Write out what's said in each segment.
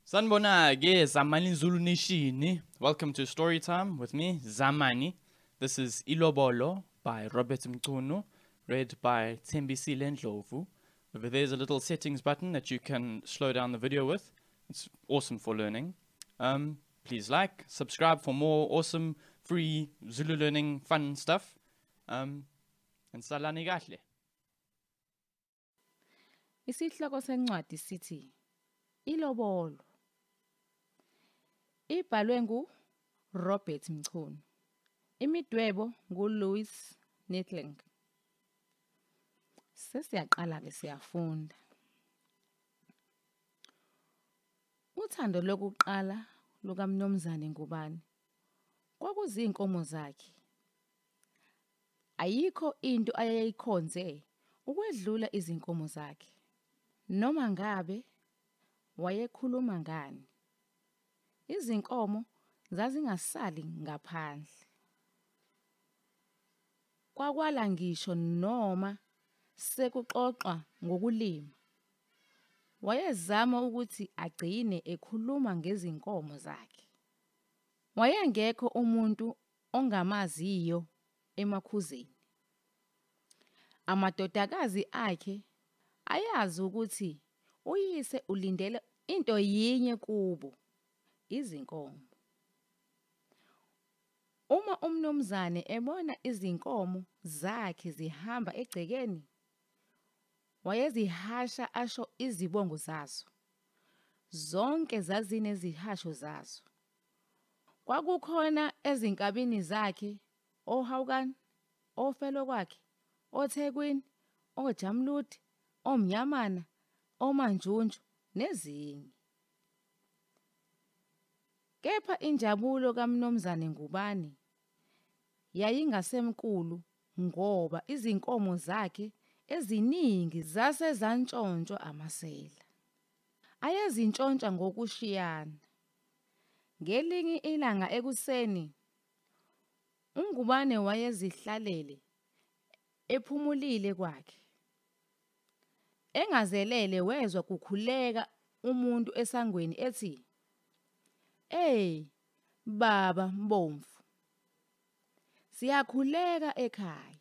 Sanibonake, Zamani Zulu Nation. Welcome to Storytime with me, Zamani. This is Ilobolo by Robert Mchunu, read by Tembisi Lendlovu. Over there's a little settings button that you can slow down the video with. It's awesome for learning. Please like, subscribe for more awesome, free Zulu learning, fun stuff. And salani kahle. Isihloko sencwadi sithi Ilobolo. Ibhalwe ngu-Robert Mchunu. Imidwebo ngu-Louis Neethling. Sesiyaqala-ke siyafunda. Uthando lokuqala lukaMnumzane Ngubane kwakuzinkomo zakhe. Ayikho into ayayikhonze ukwedlula izinkomo zakhe. Noma ngabe wayekhuluma ngani, izinkomo zazingasali ngaphandle. Kwakwala ngisho noma sekuxoxwa ngokulima, wayezama ukuthi agcine ekhuluma ngezinkomo zakhe. Wayengekho umuntu ongamaziyo emakhuzeni. Amadodakazi akhe ayazi ukuthi uyise ulindele into yinye kubo, izinkomo. Uma umnumzane ebona izinkomo zakhe zihamba egcekeni, wayezihasha asho izibongo zazo. Zonke zazinezihasho zazo. Kwakukhona ezinkabini zakhe oHawukani, ofelo kwakhe, oThekwini, oJamludi, oMnyamana, oManjunju nezinye. Kepha injabulo kaMnumzane Ngubane yayingasemkhulu ngoba izinkomo zakhe eziningi zase zantshontshwa amasela. Ayezintshontsha ngokushiyana. Ngelinye ilanga ekuseni, uNgubane wayezihlalele ephumulile kwakhe. Engazelele wezwa kukhuleka umuntu esangweni ethi, Baba Mbomvu, siyakhuleka ekhaya.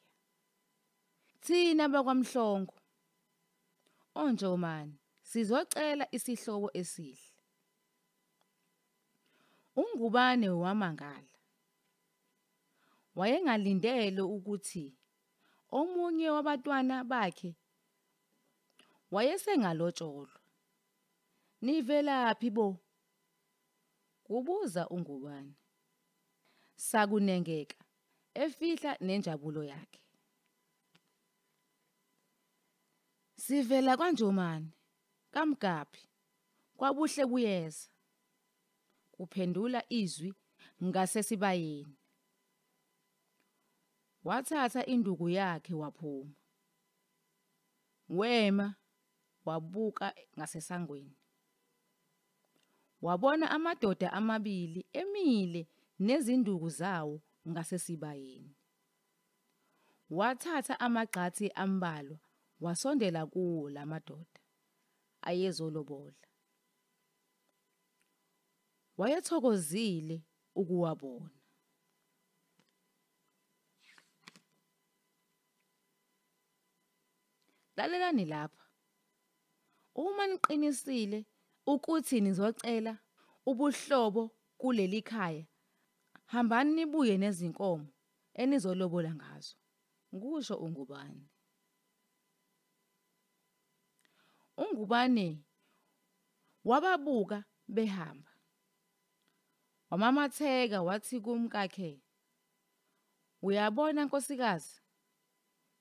Thina bakwaMhlongo, oNjomani, sizocela isihloko esihle." uNgubane wamangala. Wayengalindele ukuthi omunye wabatwana bakhe wayesengalotsholwa. "Nivelaphi bo?" kubuza uNgubane. Sakunengeka efihla nenjabulo yakhe. "Sivela kwaNjomani, kaMgaphi, kwabuhle kuyeza," kuphendula izwi ngasesibayeni. Wathatha induku yakhe waphuma. Wema wabuka ngasesangweni. Wabona amadoda amabili emile nezinduku zawo ngasesibayeni. Wathatha amagxathi ambalwa wasondela kuwo lamadoda ayezolobola. Wayethokozile ukuwabona. Lalelani lapha. Uma niqinisile ukuthi nizocela ubuhlobo kuleli khaya, hambani nibuye nezinkomo enizolobola ngazo, kusho uNgubane. uNgubane wababuka behamba. Wamamatheka wathi kumkakhe, "Uyabona nkosikazi,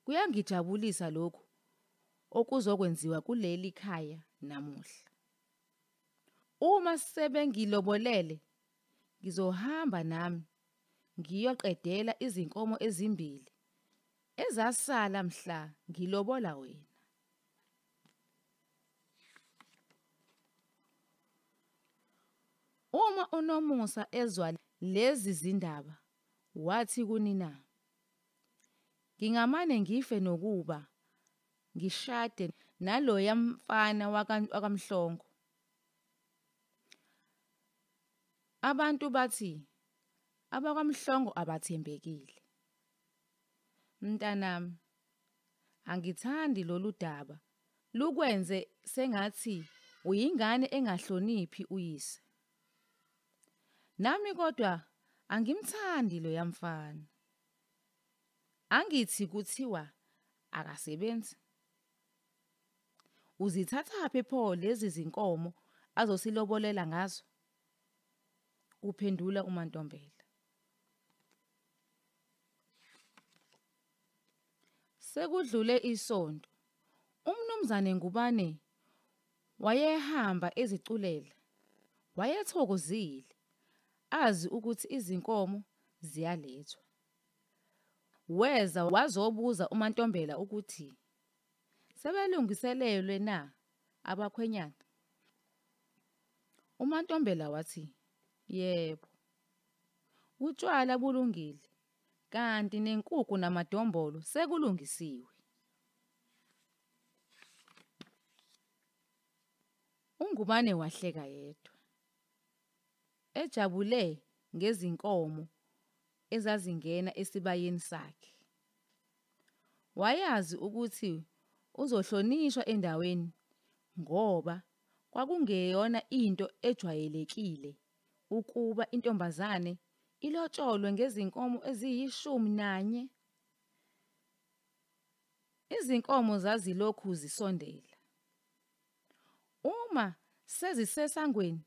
kuyangijabulisa lokhu okuzokwenziwa kuleli khaya namuhla. Uma sebengilobolele, ngizohamba nami ngiyoqedela izinkomo ezimbili ezasala mhla ngilobola wena." Uma uNomusa ezwa lezi zindaba, wathi kunina, ngingamane ngife nokuba ngishade naloya mfana wakamhlongo. Abantu bathi abakamhlongo abathembekile. Mntanami, angithandi lolu daba lukwenze sengathi uyingane engahloniphi uyise. Nami kodwa angimthandi lo yamfana. Angithi kuthiwa akasebenzi. Uzithathaphi pho lezi zinkomo azosilobolela ngazo? Uphendula uMantombela. Sekudlule isonto, umnumzane Ngubane wayehamba eziculela, wayethokozile, azi ukuthi izinkomo ziyalethwa. Weza wazobuza uMantombela ukuthi sebelungiselelwe na abakhwenyana. uMantombela wathi, yebo. Utshwala bulungile, kanti nenkukhu namadombolo sekulungisiwe. uNgubane wahleka yedwa, ejabule ngezinkomo ezazingena esibayeni sakhe. Wayazi ukuthi uzohlonishwa endaweni ngoba kwakungeyona into ejwayelekile ukuba intombazane ilotsholwe ngezinkomo eziyi11. Izinkomo zazilokhu zisondela. Uma sezisesangweni,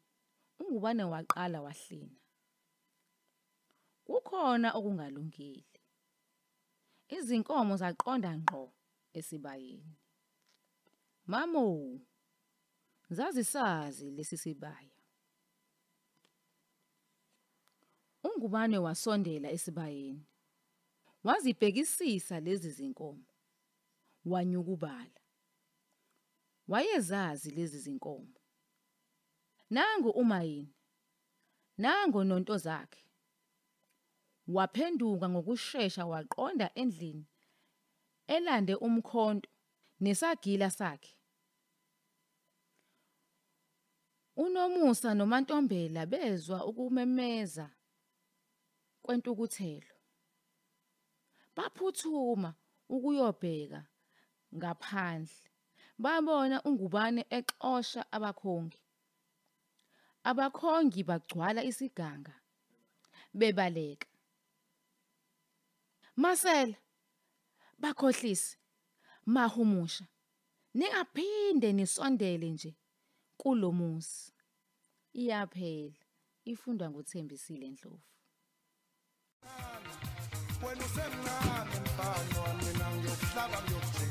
uNgubane waqala wahlina. Kukhona okungalungile. Izinkomo zaqonda ngqo esibayeni. Mamo, zazisazi lesi sibaya. uNgubane wasondela esibayeni. Wazibhekisisa lezi zinkomo. Wanyukubala. Wayezazi lezi zinkomo. Nangu uMayini, nango nonto zakhe. Waphenduka ngokusheshsha waqonda endlini elande umkhonto nesagila sakhe. uNomusa noMantombela bezwa ukumemeza kwentukuthelo. Baphuthuma ukuyobheka ngaphandle. Babona uNgubane exosha abakhongi. Abakhongi bagcwala isiganga bebaleka. Masela, bakhohlisi, mahumusha, ningaphinde nisondele nje kulo muzi. Iyaphela, ifundwa nguThembisile Ndlovu. Wena usemncane mfana wami mina ngiyokuhlaba ngiyokuthela.